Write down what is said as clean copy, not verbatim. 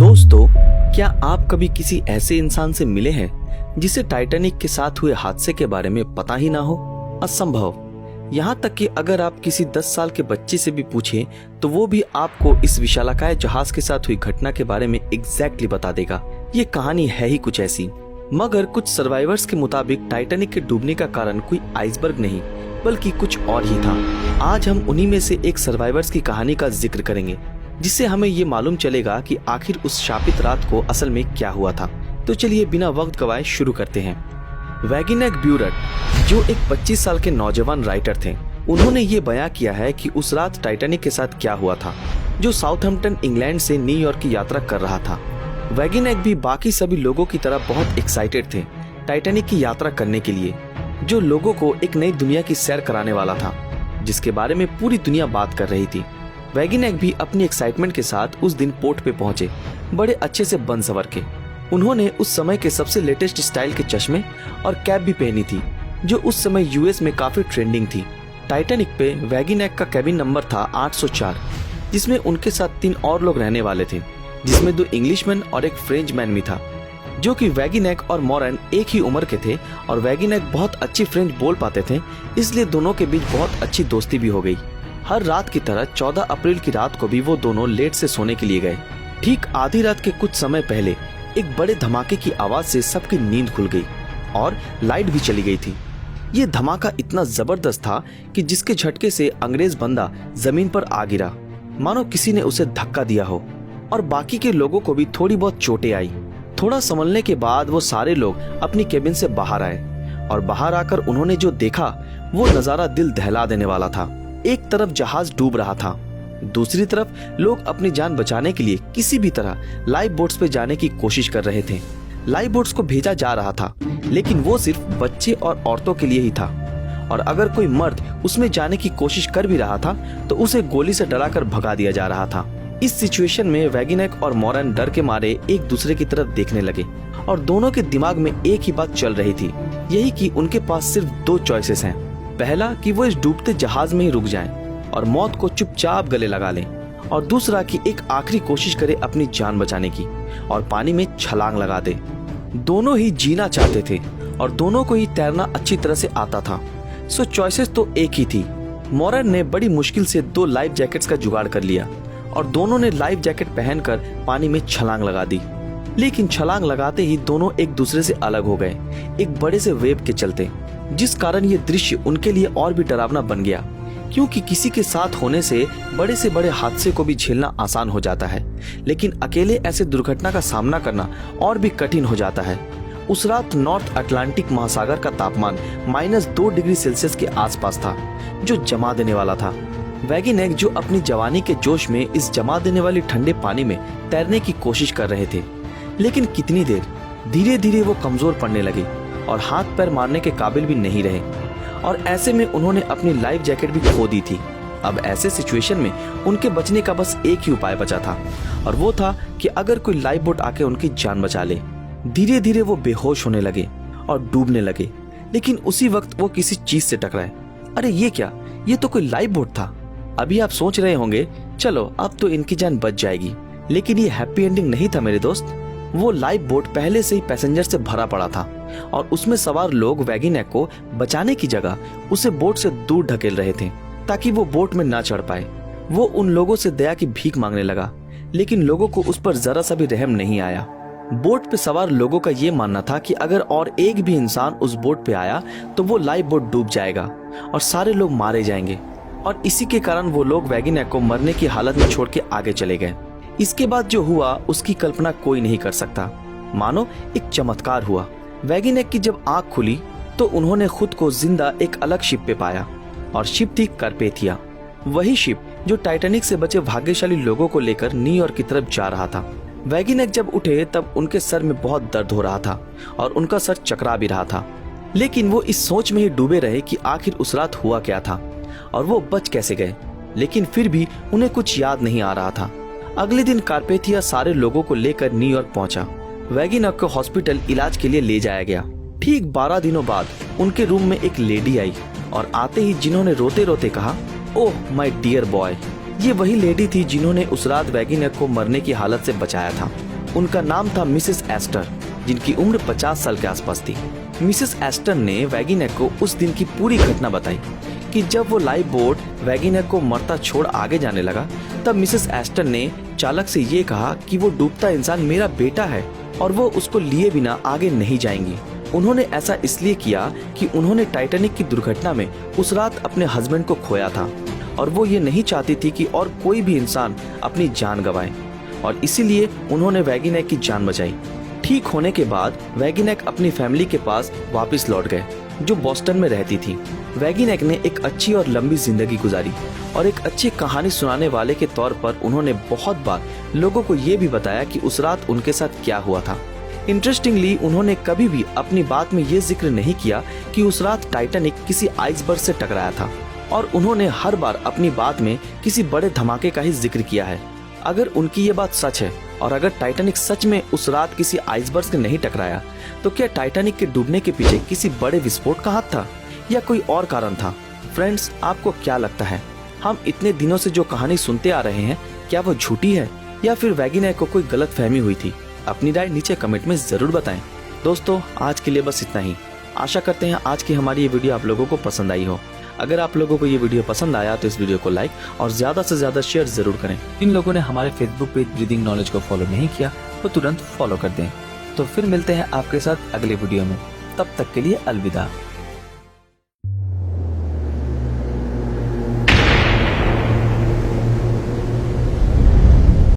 दोस्तों, क्या आप कभी किसी ऐसे इंसान से मिले हैं जिसे टाइटैनिक के साथ हुए हादसे के बारे में पता ही ना हो? असंभव। यहाँ तक कि अगर आप किसी 10 साल के बच्चे से भी पूछें तो वो भी आपको इस विशालाकाय जहाज के साथ हुई घटना के बारे में एग्जैक्टली बता देगा। ये कहानी है ही कुछ ऐसी। मगर कुछ सर्वाइवर्स के मुताबिक टाइटैनिक के डूबने का कारण कोई आइसबर्ग नहीं बल्कि कुछ और ही था। आज हम उन्हीं में से एक सर्वाइवर्स की कहानी का जिक्र करेंगे, जिससे हमें ये मालूम चलेगा कि आखिर उस शापित रात को असल में क्या हुआ था। तो चलिए बिना वक्त गवाए शुरू करते हैं। वैगिनेक ब्यूरट, जो एक 25 साल के नौजवान राइटर थे, उन्होंने ये बयां किया है कि उस रात टाइटैनिक के साथ क्या हुआ था, जो साउथहैम्पटन इंग्लैंड से न्यूयॉर्क की यात्रा कर रहा था। वैगिनेक भी बाकी सभी लोगों की तरह बहुत एक्साइटेड थे टाइटैनिक की यात्रा करने के लिए, जो लोगों को एक नई दुनिया की सैर कराने वाला था, जिसके बारे में पूरी दुनिया बात कर रही थी। वैगिनेक भी अपनी एक्साइटमेंट के साथ उस दिन पोर्ट पे पहुंचे, बड़े अच्छे से बन सवर के। उन्होंने उस समय के सबसे लेटेस्ट स्टाइल के चश्मे और कैप भी पहनी थी, जो उस समय यूएस में काफी ट्रेंडिंग थी। टाइटैनिक पे वैगिनेक का कैबिन नंबर था 804, जिसमें उनके साथ 3 और लोग रहने वाले थे, जिसमें 2 इंग्लिशमैन और एक फ्रेंचमैन भी था, जो कि वैगिनेक और मॉरन एक ही उम्र के थे और वैगिनेक बहुत अच्छी फ्रेंच बोल पाते थे, इसलिए दोनों के बीच बहुत अच्छी दोस्ती भी हो गई। हर रात की तरह 14 अप्रैल की रात को भी वो दोनों लेट से सोने के लिए गए। ठीक आधी रात के कुछ समय पहले एक बड़े धमाके की आवाज से सबकी नींद खुल गई और लाइट भी चली गई थी। ये धमाका इतना जबरदस्त था कि जिसके झटके से अंग्रेज बंदा जमीन पर आ गिरा, मानो किसी ने उसे धक्का दिया हो, और बाकी के लोगों को भी थोड़ी बहुत चोटें आई। थोड़ा संभलने के बाद वो सारे लोग अपनी केबिन से बाहर आए और बाहर आकर उन्होंने जो देखा वो नजारा दिल दहला देने वाला था। एक तरफ जहाज डूब रहा था, दूसरी तरफ लोग अपनी जान बचाने के लिए किसी भी तरह लाइफ बोट्स पे जाने की कोशिश कर रहे थे। लाइफ बोट्स को भेजा जा रहा था, लेकिन वो सिर्फ बच्चे और औरतों के लिए ही था, और अगर कोई मर्द उसमें जाने की कोशिश कर भी रहा था तो उसे गोली से डराकर भगा दिया जा रहा था। इस सिचुएशन में वैगिनेक और मॉरन डर के मारे एक दूसरे की तरफ देखने लगे और दोनों के दिमाग में एक ही बात चल रही थी, यही कि उनके पास सिर्फ 2 चॉइसेस हैं। पहला कि वो इस डूबते जहाज में ही रुक जाएं और मौत को चुपचाप गले लगा लें, और दूसरा कि एक आखिरी कोशिश करे अपनी जान बचाने की और पानी में छलांग लगा दे। दोनों ही जीना चाहते थे और दोनों को ही तैरना अच्छी तरह से आता था, सो चॉइसेस तो एक ही थी। मॉरन ने बड़ी मुश्किल से 2 लाइफ जैकेट्स का जुगाड़ कर लिया और दोनों ने लाइफ जैकेट पहनकर पानी में छलांग लगा दी। लेकिन छलांग लगाते ही दोनों एक दूसरे से अलग हो गए, एक बड़े से वेव के चलते, जिस कारण ये दृश्य उनके लिए और भी डरावना बन गया, क्योंकि किसी के साथ होने से बड़े हादसे को भी झेलना आसान हो जाता है, लेकिन अकेले ऐसे दुर्घटना का सामना करना और भी कठिन हो जाता है। उस रात नॉर्थ अटलांटिक महासागर का तापमान -2 डिग्री सेल्सियस के आसपास था, जो जमा देने वाला था। वैगिनेक, जो अपनी जवानी के जोश में इस जमा देने वाली ठंडे पानी में तैरने की कोशिश कर रहे थे, लेकिन कितनी देर, धीरे धीरे वो कमजोर पड़ने लगे और हाथ पैर मारने के काबिल भी नहीं रहे, और ऐसे में उन्होंने अपनी लाइफ जैकेट भी खो दी थी। अब ऐसे सिचुएशन में उनके बचने का बस एक ही उपाय बचा था, और वो था कि अगर कोई लाइफ बोट आके उनकी जान बचा ले। धीरे धीरे वो बेहोश होने लगे और डूबने लगे, लेकिन उसी वक्त वो किसी चीज से टकराए। अरे ये क्या, ये तो कोई लाइफ बोट था। अभी आप सोच रहे होंगे, चलो अब तो इनकी जान बच जाएगी, लेकिन ये हैप्पी एंडिंग नहीं था मेरे दोस्त। वो लाइफ बोट पहले से ही पैसेंजर से भरा पड़ा था और उसमें सवार लोग वैगिनेक को बचाने की जगह उसे बोट से दूर ढकेल रहे थे ताकि वो बोट में ना चढ़ पाए। वो उन लोगों से दया की भीख मांगने लगा, लेकिन लोगों को उस पर जरा सा भी रहम नहीं आया। बोट पे सवार लोगों का ये मानना था कि अगर और एक भी इंसान उस बोट पे आया तो वो लाइफ बोट डूब जाएगा और सारे लोग मारे जाएंगे, और इसी के कारण वो लोग वैगिनेक को मरने की हालत में छोड़ के आगे चले गए। इसके बाद जो हुआ उसकी कल्पना कोई नहीं कर सकता, मानो एक चमत्कार हुआ। वैगिनेक की जब आंख खुली तो उन्होंने खुद को जिंदा एक अलग शिप पे पाया, और शिप थी कार्पेथिया, वही शिप जो टाइटैनिक से बचे भाग्यशाली लोगों को लेकर न्यूयॉर्क की तरफ जा रहा था। वैगिनेक जब उठे तब उनके सर में बहुत दर्द हो रहा था और उनका सर चकरा भी रहा था, लेकिन वो इस सोच में ही डूबे रहे कि आखिर उस रात हुआ क्या था और वो बच कैसे गए। लेकिन फिर भी उन्हें कुछ याद नहीं आ रहा था। अगले दिन कार्पेथिया सारे लोगों को लेकर न्यूयॉर्क पहुंचा। वैगिनेक को हॉस्पिटल इलाज के लिए ले जाया गया। ठीक 12 दिनों बाद उनके रूम में एक लेडी आई और आते ही जिन्होंने रोते रोते कहा, ओह माय डियर बॉय। ये वही लेडी थी जिन्होंने उस रात वैगिनेक को मरने की हालत से बचाया था। उनका नाम था मिसेस एस्टर, जिनकी उम्र 50 साल के आसपास थी। मिसेस एस्टर ने वैगिनेक को उस दिन की पूरी घटना बताई कि जब वो लाइफ बोट वैगिनेक को मरता छोड़ आगे जाने लगा, तब मिसेस एस्टर ने चालक से ये कहा कि वो डूबता इंसान मेरा बेटा है और वो उसको लिए बिना आगे नहीं जाएंगी। उन्होंने ऐसा इसलिए किया कि उन्होंने टाइटैनिक की दुर्घटना में उस रात अपने हस्बैंड को खोया था और वो ये नहीं चाहती थी कि और कोई भी इंसान अपनी जान गंवाए, और इसीलिए उन्होंने वैगिनेक की जान बचाई। ठीक होने के बाद वैगिनेक अपनी फैमिली के पास वापस लौट गए, जो बोस्टन में रहती थी। वैगिनेक ने एक अच्छी और लंबी जिंदगी गुजारी और एक अच्छी कहानी सुनाने वाले के तौर पर उन्होंने बहुत बार लोगों को ये भी बताया कि उस रात उनके साथ क्या हुआ था। इंटरेस्टिंगली, उन्होंने कभी भी अपनी बात में ये जिक्र नहीं किया कि उस रात टाइटैनिक किसी आइसबर्ग से टकराया था, और उन्होंने हर बार अपनी बात में किसी बड़े धमाके का ही जिक्र किया है। अगर उनकी ये बात सच है और अगर टाइटैनिक सच में उस रात किसी आइसबर्ग से नहीं टकराया, तो क्या टाइटैनिक के डूबने के पीछे किसी बड़े विस्फोट का हाथ था या कोई और कारण था? फ्रेंड्स, आपको क्या लगता है? हम इतने दिनों से जो कहानी सुनते आ रहे हैं, क्या वो झूठी है या फिर वैगिनेक को कोई गलत फहमी हुई थी? अपनी राय नीचे कमेंट में जरूर बताएं। दोस्तों, आज के लिए बस इतना ही। आशा करते हैं आज की हमारी ये वीडियो आप लोगों को पसंद आई हो। अगर आप लोगों को ये वीडियो पसंद आया तो इस वीडियो को लाइक और ज्यादा से ज्यादा शेयर जरूर करें। जिन लोगों ने हमारे फेसबुक पेज ब्रीदिंग नॉलेज को फॉलो नहीं किया, वो तुरंत फॉलो कर दें। तो फिर मिलते हैं आपके साथ अगले वीडियो में। तब तक के लिए अलविदा।